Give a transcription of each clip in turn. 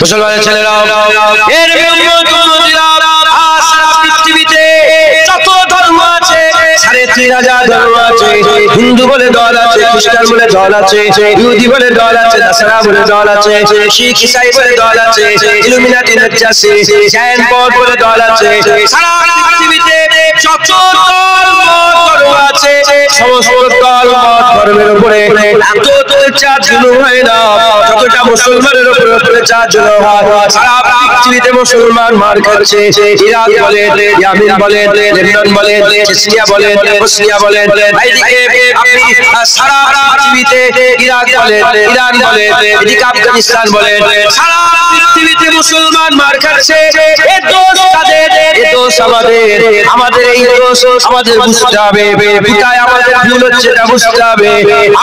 মুসলমানের ছেলেরা এর পৃথিবীতে যত ধর্ম আছে ৩,৫০০ ধর্ম আছে। হিন্দু বলে দল আছে, খ্রিস্টান বলে দল আছে, ইহুদি বলে দল আছে, নাসারা বলে দল আছে, শিখ ইসাই বলে দল আছে, ইলুমিনাটি নজ্জাসি জৈন বৌদ্ধ বলে দল আছে। সারা পৃথিবীতে যত ধর্ম আছে সমস্ত দল ধর্মের উপরে এত অত্যাচার জুলুম হয় না যতটা মুসলমানের উপরে অত্যাচার জুলুম হয়। সারা পৃথিবীতে মুসলমান মার খাচ্ছে। ইরাক বলে, ইয়ামেন বলে, লেবানন বলে, সিরিয়া বলে, বসনিয়া বলে, এইদিকে আপনি সারা পৃথিবীতে ইরাক বলে, ইরান বলে, এদিকে আফগানিস্তান বলে, সারা পৃথিবীতে মুসলমান মার খাচ্ছে। এই দোষ কাদের? এই দোষ আমাদের। আমাদের এই দোষ আমাদের বুঝতে হবে। কোথায় আমাদের ভুল হচ্ছে এটা বুঝতে হবে।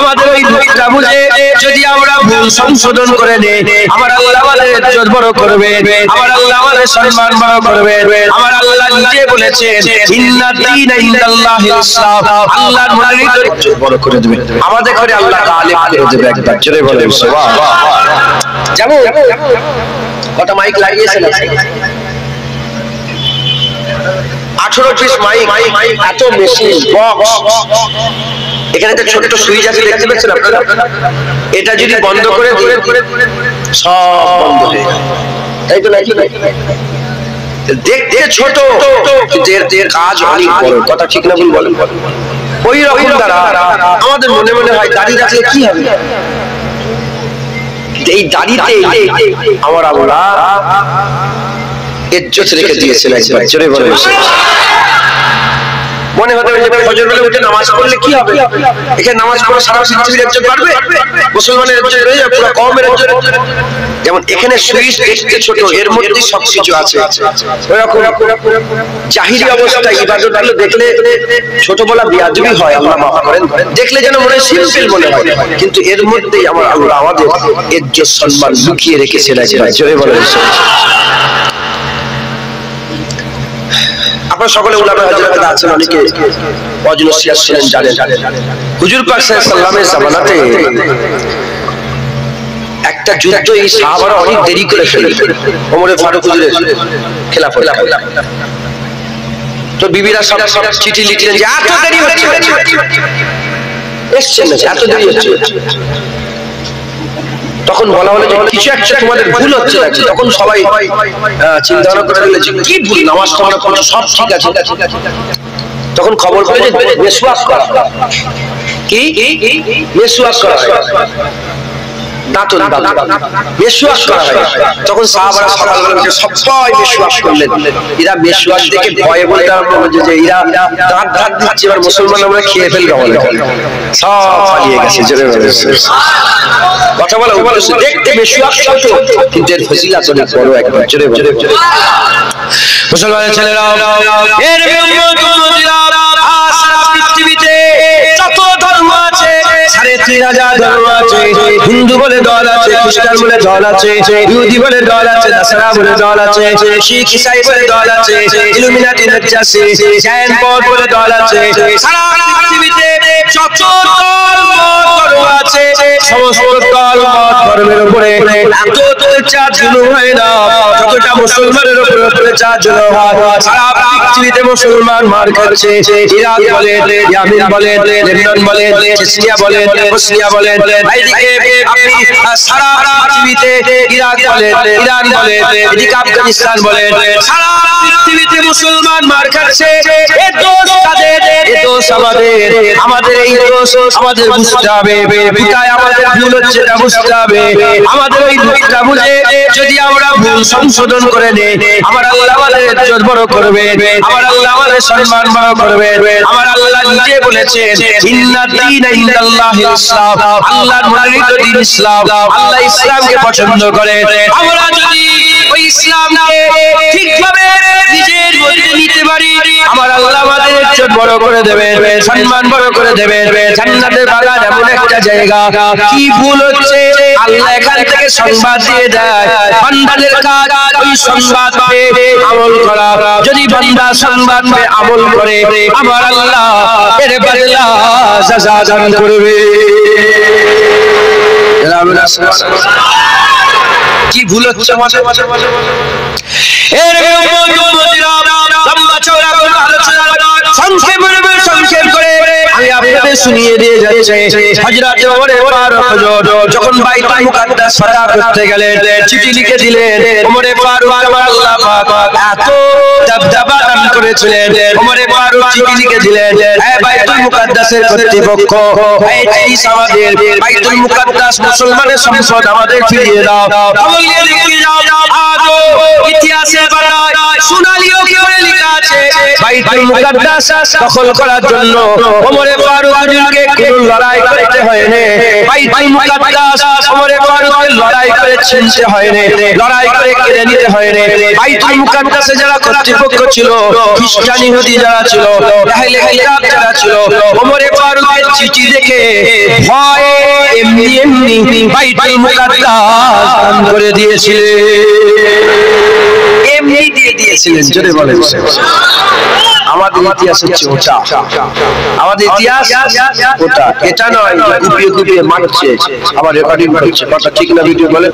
আমাদের ওই ভুলটা বুঝে যদি আমরা ভুল সংশোধন করে নেই, আমার আল্লাহ আমাদের ইজ্জত বড় করবে, আমার আল্লাহ আমাদের সম্মান বড় করবে। আমার আল্লাহ নিজে বলেছেন ইন্নাদ দীনা ইনদাল্লাহিল ইসলাম, আল্লাহর মনোনীত ইজ্জত বড় করে দেবে। আমাদের ঘরে আল্লাহ গালিব করে দেবে। একবার জোরে বলেন সুবহানাল্লাহ। যাবো কটা মাইক লাগিয়েছেন? 18 পিস মাইক, এত বেশি বক্স। এখানে তো ছোট সুইচ আছে দেখতে পাচ্ছেন আপনারা। এটা যদি বন্ধ করে দিই সব বন্ধ হয়ে যাবে, তাই তো নাকি? দেখতে ছোট কিন্তু এর কাজ অনেক বড়। কথা ঠিক না ভুল বলেন? ওই রকম দ্বারা আমাদের মনে মনে হয় দাড়ি রাখলে কি হবে, এই দাড়িতে আমার আল্লাহ ইজ্জত রেখে দিয়েছেন। একবার জোরে বলেন। মনে হতে পারে ফজর বেলা উঠে নামাজ পড়লে কি হবে, এখানে নামাজ পড়লে সারা পৃথিবীর ইজ্জত বাড়বে, মুসলমানের ইজ্জত বেড়ে যাবে, পুরো কওমের ইজ্জত। যেমন এখানে সুইচ দেখতে ছোট, এর মধ্যে সবকিছু আছে। ওরকম জাহিরি অবস্থায় ইবাদতগুলো দেখলে ছোট বলা বেয়াদবি হয়, আল্লাহ মাফ করেন। দেখলে যেন মনে হয় সিম্পল মনে হয়, কিন্তু এর মধ্যেই আমার আল্লাহ আমাদের ইজ্জত সম্মান লুকিয়ে রেখেছেন। জোরে বলেন। আপনারা সকলে উলামা হযরত আছেন, অনেকে ওয়াজ নসিহত শুনেন, জানেন হুজুর পাক সাল্লাল্লাহু আলাইহি জামানাতে একটা যুদ্ধ এই সাহাবারা অনেক দেরি করে ফেলে, ওমরে ফারুক হুজুরের খেলাফত। তো বিবিরা সব চিঠি লিখলেন যে এত দেরি হচ্ছে, এসছেন না, এত দেরি হচ্ছে। তখন বলা হলো যে কিছু একটা তোমাদের ভুল হচ্ছে নাকি। তখন সবাই চিন্তা ভাবনা করে দিলে যে কি ভুল, নামাজ তোমরা পড়ছো সব ঠিক আছে। তখন খবর পেলে যে মেসওয়াক করা, কি মেসওয়াক করা হয়, দাঁতন মেসওয়াক করা হয়। তখন সাহাবারা সকালবেলা সবাই মেসওয়াক করলেন। এরা মেসওয়াক দেখে ভয়ে বলতে আরম্ভ করছে যে এরা দাঁত ধাত দিচ্ছে, এবার মুসলমান আমরা খেয়ে ফেলবো, বলে সব পালিয়ে গেছে। জোরে বলেছে কথা বলা উদ্দেশ্য। দেখতে মেসওয়াক ছোট কিন্তু এর ফজিলত অনেক বড়। একবার জোরে বলে। মুসলমানের ছেলেরা এর সারা পৃথিবীতে যত ধর্ম আছে ৩,৫০০ ধর্ম আছে। হিন্দু বলে দল আছে, খ্রিস্টান বলে দল আছে, ইহুদি বলে দল আছে, নাসারা বলে দল আছে, শিখ ইসাই বলে দল আছে, ইলুমিনাটি নজ্জাসি জৈন বৌদ্ধ বলে দল আছে। সারা পৃথিবীতে যত ধর্ম আছে সমস্ত দল ধর্মের উপরে এত অত্যাচার জুলুম হয় না যতটা মুসলমানের উপরে অত্যাচার জুলুম হয়। সারা পৃথিবীতে মুসলমান মার খাচ্ছে। ইরাক বলে, ইয়ামেন বলে, লেবানন বলে, সিরিয়া বলে, বসনিয়া বলে, এইদিকে আপনি সারা পৃথিবীতে ইরাক বলে, ইরান বলে, এদিকে আফগানিস্তান বলে, সারা পৃথিবীতে মুসলমান মার খাচ্ছে। এই দোষ কাদের? এই দোষ আমাদের। আমাদের এই দোষ আমাদের বুঝতে হবে। কোথায় আমাদের ভুল হচ্ছে এটা বুঝতে হবে। আমাদের ওই ভুলটা বুঝে যদি আমরা ভুল সংশোধন করে নেই, আমার আল্লাহ আমাদের ইজ্জত বড় করবে, আমার আল্লাহ আমাদের সম্মান বড় করবে। আমার আল্লাহ নিজে বলেছেন ইন্নাদ দীনা ইনদাল্লাহিল ইসলাম, আল্লাহর মনোনীত দ্বীন ইসলাম। আল্লাহ ইসলামকে পছন্দ করে। আমরা যদি ওই ইসলামকে ঠিকভাবে নিজের মধ্যে নিতে পারি, আমার আল্লাহ আমাদের ইজ্জত বড় করে দেবে, সম্মান বড় করে দেবে। জান্নাতের বাগান এমন একটা জায়গা। কি ভুল হচ্ছে আল্লাহ এখান থেকে সংবাদ দিয়ে দেয়। বান্দাদের কাজ ওই সংবাদ পেয়ে আমল করা। যদি বান্দা সংবাদ পেয়ে আমল করে, আমার আল্লাহ এর বদলা সাজা দান করবে। কি ভুল হচ্ছে আমাদের? এর লম্বা চওড়া করে আলোচনা সংক্ষেপ করে আমি আপনাদের শুনিয়ে দিয়ে যাচ্ছি। হযরত ওমর ফারুক যখন বাইতুল মুকাদ্দাস ফাতহ করতে গেলেন, চিঠি লিখে দিলেন। ওমর ফারুক আল্লাহ পাক এত দবদবা দান করেছিলেন। ওমর ফারুক চিঠি লিখে দিলেন, হে বাইতুল মুকাদ্দাসের কর্তৃপক্ষ, এই চিঠি আমাদের বাইতুল মুকাদ্দাস মুসলমানের সম্পদ আমাদের ফিরিয়ে দাও। বলিয়ে লিখে যাও। আজও ইতিহাসের পাতায় সোনালী অক্ষরে লেখা আছে বাইতুল মুকাদ্দাস দখল করার জন্য ওমর ফারুক হুজুরকে কোনো লড়াই করতে হয়নি। বাইতুল মুকাদ্দাস ওমর ফারুককে লড়াই করে ছিনতে হয়নি, লড়াই করে কেড়ে নিতে হয়নি। বাইতুল মুকাদ্দাসে যারা কর্তৃপক্ষ ছিল, খ্রিস্টান ইহুদি যারা ছিল, আহলে কিতাব যারা ছিল, ওমর ফারুকের চিঠি দেখে ভয়ে এমনি বাইতুল মুকাদ্দাস দান করে দিয়েছিলেন। এমনি দিয়ে দিয়েছিলেন, জোরে বলেন। আমাদের ইতিহাস হচ্ছে ওটা, আমাদের ইতিহাস ওটা, এটা নয় গুপিয়ে গুপিয়ে মারছে আবার রেকর্ডিং করছে। কথা ঠিক না? ভিডিও বলে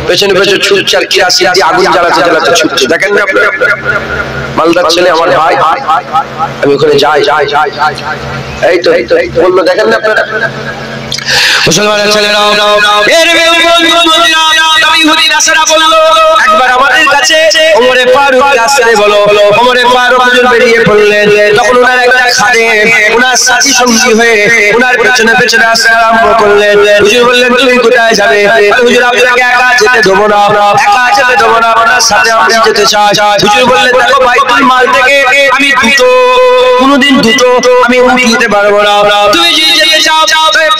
পেছনে পেছনে ছুটছে আর কেরাসিন দিয়ে আগুন জ্বালাতে জ্বালাতে ছুটছে। দেখেন না আপনারা? মালদার ছেলে আমার ভাই, আমি ওখানে যাই, এই তো বললো, দেখেন না আপনারা? মুসলমানের ছেলেরা ইহুদি নাসারা বলল, একবার আমাদের কাছে ওমর ফারুক আসতে বলো। ওমর ফারুক হুজুর বেরিয়ে পড়লেন। তখন ওনার একটা খাদেম ওনার সাথী সঙ্গী হয়ে ওনার পেছনে পেছনে আসতে আরম্ভ করলেন। হুজুর বললেন, তুমি কোথায় যাবে? হুজুর, আপনাকে একা যেতে দেবো না, একা যেতে দেবো না, আপনার সাথে আমি যেতে চাই। হুজুর বললেন, দেখো বাইতুল মাল থেকে আমি কোনোদিন দুটো আমি উঠ নিতে পারবো না। তুমি যদি যেতে চাও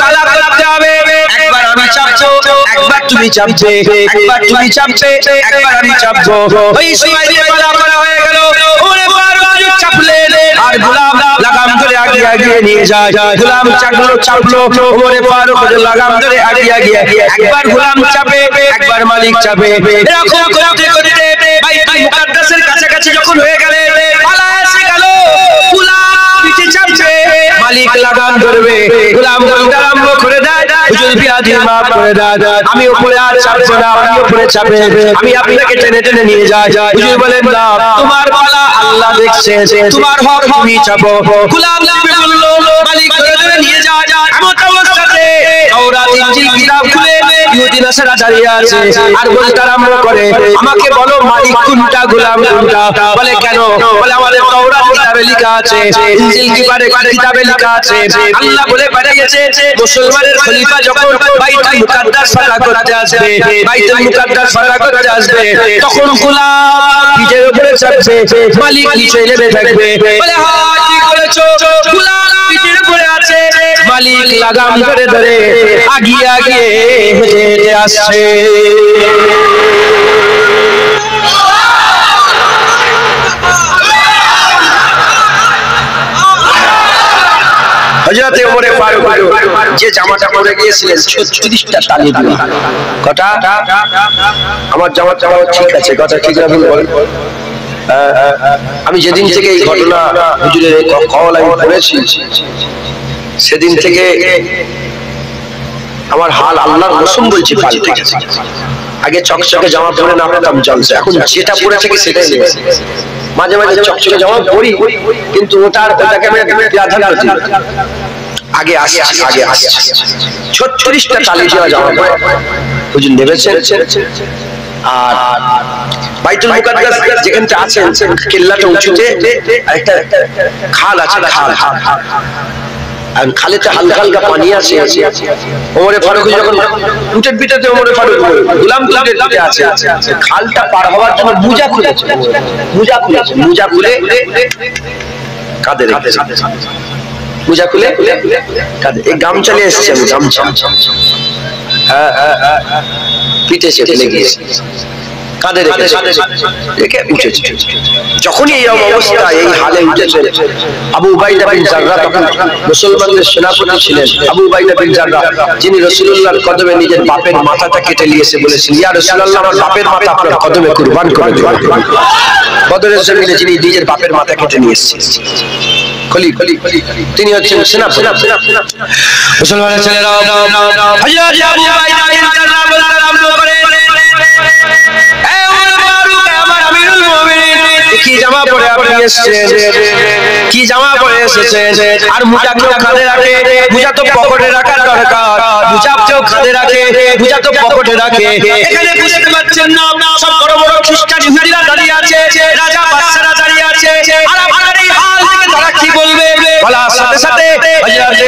তালা করতে হবে। একবার আমি চাপছো, একবার তুমি চাপবে, একবার তুমি চাপবে, একবার আমি চাপবো। ওই সময় দিয়ে পালা করা হয়ে গেল। ওরে ফারুক চাপলেন আর গোলাম লাগাম ধরে আগিয়ে নিয়ে যায়। গোলাম চাপলো, ওরে ফারুক লাগাম ধরে আগিয়ে একবার গোলাম চাপে, একবার মালিক চাপে। এরকম করতে করতে বাইতুল মুকাদ্দাসের কাছাকাছি যখন হয়ে গেলে পালা এসে গেল। গোলাম পিছে চাপছে, মালিক লাগাম ধরবে। গোলাম আরম্ভ করে দেয়, হুজুর বিয়াদি মাফ করে দেয়, আমি উপরে আর চাপবো না, আমি উপরে চাপে আমি আপনাকে টেনে টেনে নিয়ে যাই। হুজুর বলেন, না, তোমার পালা আল্লাহ দেখছে, তোমার হক তুমি চাপো। গোলাম বলল, মালিক ধরে নিয়ে যায়। এমন অবস্থাতে তাওরাত ইনজিল কিতাব খুলে ইহুদি নাসারা দাঁড়িয়ে আছে আর বলতে আরম্ভ করে, আমাকে বলো মালিক কোনটা, গোলাম কোনটা? বলে, কেন? বলে, আমাদের তাওরাত কিতাবে লেখা আছে, ইনজিল কিতাবে লেখা আছে, আল্লাহ বলে পাঠিয়েছে মুসলমানের খলিফা যখন বাইতুল মুকাদ্দাস ফাতহ করতে আসবে, বাইতুল মুকাদ্দাস ফাতহ করতে আসবে, তখন গোলাম পিঠের উপরে চাপছে, মালিক নিচে নেমে থাকবে। বলে, হ্যাঁ ঠিক বলেছো, গোলাম পিঠের উপরে আছে, মালিক লাগাম ধরে ধরে আগিয়ে হেঁটে আসছে। হযরত ওমর ফারুক যে জামাটা পরে গিয়েছিলেন 36টা তালি দিল। কথা আমার জামাটা ঠিক আছে, কথা ঠিক না ভুল বলেন? আমি যেদিন থেকে এই ঘটনা হুজুরের কল আমি পড়েছি, সেদিন থেকে আমার হাল আল্লাহর কসম বলছি পাল্টে গেছে। আগে চকচকে জামা পরে না পেতাম জলসা, এখন যেটা পরে থাকি সেটাই নেই। মাঝে মাঝে চকচকে জামা পরি, কিন্তু ওটাকে আমি প্রাধান্য দিই। আগে আসছে 36টা তালি দেওয়া জামা পরে হুজুর নেমেছেন। আর বাইতুল মুকাদ্দাস যেখানটা আছেন কেল্লাটা উঁচুতে একটা খাল আছে, আর খালেতে হালকা হালকা পানি আছে। ওমর ফারুক যখন উটের পিঠাতে ওমর ফারুক গোলাম উটের পিঠে আছে, খালটা পার হওয়ার জন্য মুজা খুলে কাঁধে রেখেছে, মুজা খুলে কাঁধে। এই গামছা নিয়ে এসেছি আমি, গামছা পিঠে সে ফেলে গিয়েছে, কাঁধে রেখে উঠেছে। যখনই এই অবস্থা, এই হালে উঠেছে, আবু উবাইদা বিন জাররাহ তখন মুসলমানদের সেনাপতি ছিলেন। আবু উবাইদা বিন জাররাহ, যিনি রাসূলুল্লাহর কদমে নিজের বাপের মাথাটা কেটে নিয়েছে, বলেছেন, ইয়া রাসূলুল্লাহ, আমার বাপের মাথা আপনার কদমে কুরবান করে দিন। বদরের জমিনে যিনি নিজের বাপের মাথা কেটে নিয়ে এসেছেন, তিনি হচ্ছেন সেনাপতি। মুসলমানের ছেলেরা হযরত আবু উবাইদা বিন জাররাহ বলতে আরম্ভ করে, কি জামা পরে আপনি এসেছেন, কি জামা পরে এসেছেন? আর মোজা কেউ কাঁধে রাখে, মোজা তো পকেটে রাখার দরকার, মোজা কেউ কাঁধে রাখে, মোজা তো পকেটে রাখে। এখানে বুঝতে পারছেন না, সব বড় বড় খ্রিস্টান ইহুদিরা দাঁড়িয়ে আছে, রাজা বাদশারা দাঁড়িয়ে আছে, আর আপনার এই হাল থেকে তারা কি বলবে? বলার সাথে সাথে হযরত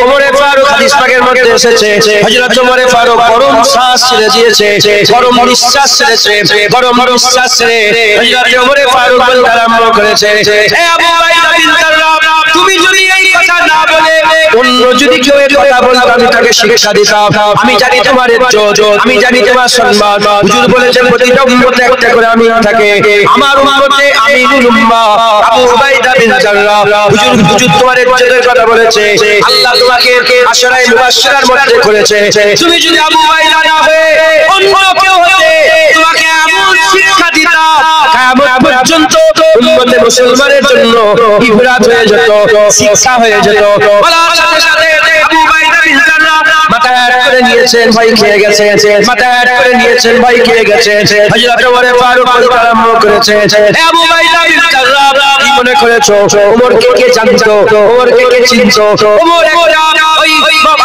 ওমর ফারুক হাদিস পাকের মধ্যে এসেছে, হযরত ওমর ফারুক গরম শ্বাস ছেড়ে দিয়েছে, গরম নিঃশ্বাস ছেড়েছে, গরম নিঃশ্বাস ছেড়ে হযরত ওমর ফারুক বলতে আরম্ভ করেছে, হে আবু উবাইদা বিন জাররাহ, তুমি যদি এই কথা না বলে অন্য যদি কেউ এই কথা বলতো আমি তাকে শিক্ষা দিতাম। আমি জানি তোমার ইজ্জত, আমি জানি তোমার সম্মান। হুজুর বলেছেন প্রতিটা উম্মতে একটা করে আমিন থাকে, আমার উম্মতে আমিনুল উম্মাহ আবু উবাইদা বিন জাররাহ। হুজুর তোমার ইজ্জতের কথা বলেছে, আল্লাহ তোমাকে আশরায়ে মুবাশশিরার মধ্যে করেছে। তুমি যদি আবু উবাইদা না হয়ে অন্য কেউ হতে তোমাকে এমন শিক্ষা দিতাম কিয়ামত পর্যন্ত উম্মতে মুসলমানের জন্য ইবরাত হয়ে যেত, শিক্ষা হয়ে যেত। বলার সাথে সাথে আবু উবাইদা বিন জাররাহ মাথা হেঁট করে নিয়েছেন, ভয় খেয়ে গেছে, মাথা হেঁট করে নিয়েছেন, ভয় খেয়ে গেছে। হযরত ওমর ফারুক বলতে আরম্ভ করেছে, হে আবু উবাইদা বিন জাররাহ, কি মনে করেছো ওমরকে কে জানতো, ওমরকে কে চিনতো? ওমর একটা ওই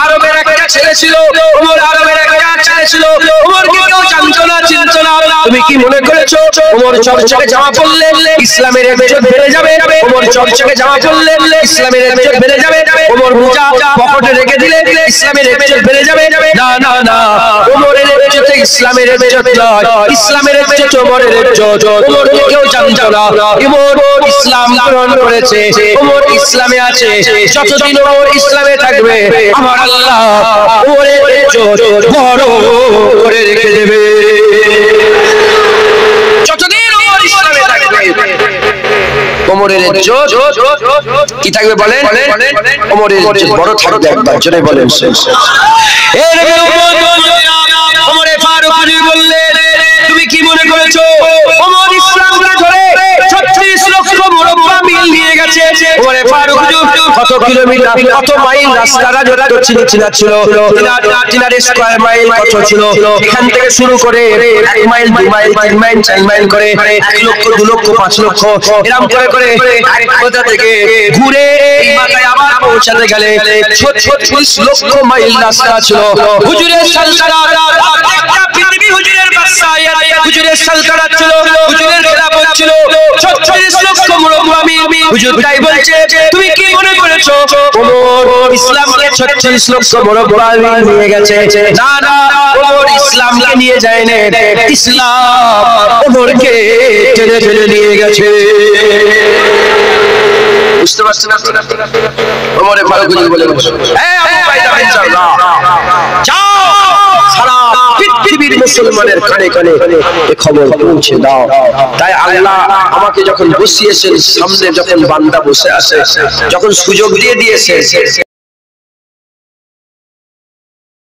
আরবের একটা ছেলে ছিল, ওমর আরবের একটা ছেলে ছিল, ওমরকে কেউ জানতো না, চিনতো না। তুমি কি মনে করেছো ওমর চরচকে জামা পরলে ইসলামের ইজ্জত বেড়ে যাবে? ওমর চরচকে জামা পরলে ইসলামের ইজ্জত বেড়ে যাবে? ওমর মোজা পকেটে রেখে দিলে ইসলামের ইজ্জত বেড়ে যাবে? না না না, ওমরের ইজ্জত ইসলামের ইজ্জত নয়, ইসলামের ইজ্জত ওমরের ইজ্জত। ওমরকে কেউ জানতো না, ওমর ইসলাম গ্রহণ করেছে, ওমর ইসলামে আছে। যতদিন ওমর ইসলামে থাকবে আমার আল্লাহ ওমরের ইজ্জত বড় করে রেখে দেবে। যতদিন ওমর ইসলামে থাকবে ওমরের ইজ্জত কি থাকবে বলেন? ওমরের ইজ্জত বড় থাকবে। একবার জোরে বলেন। এর ওমর ফারুক বললেন, তুমি কি মনে করেছো ওমর ইসলামকে ধরে 36 লক্ষ মুরব্বা মিল নিয়ে গেছে? ওমর ফারুক কত কিলোমিটার, কত মাইল রাস্তাটা যেটা চিনা ছিল, তিনার স্কয়ার মাইল কত ছিল? এখান থেকে শুরু করে 1 মাইল, 2 মাইল, 3 মাইল, 4 মাইল করে 1 লক্ষ, 2 লক্ষ, 5 লক্ষ এরকম করে করে কোথা থেকে ঘুরে এই মাথায় আবার পৌঁছাতে গেলে 36 লক্ষ মাইল রাস্তা ছিল। হুজুরের সালতানাত একটা পৃথিবী হুজুরের বাদশাহ, হুজুরের সালতানাত ছিল, হুজুরের খেলাফত ছিল, 36 লক্ষ মুরব্বা মিল। হুজুর তাই বলছে, তুমি কি মনে করেছো ওমর ইসলামকে 36 লক্ষ মুরব্বা মিল নিয়ে গেছে? না না, ওমর ইসলামকে নিয়ে যায়নি, ইসলাম ওমরকে টেনে ফেলে নিয়ে গেছে। বুঝতে পারছেন আপনারা? ওমর ফারুক বলে, হে আবু উবাইদা বিন জাররাহ, যাও সারা পৃথিবীর মুসলমানের কানে কানে এই খবর পৌঁছে দাও। তাই আল্লাহ আমাকে যখন বসিয়েছেন, সামনে যখন বান্দা বসে আছে, যখন সুযোগ দিয়ে দিয়েছে,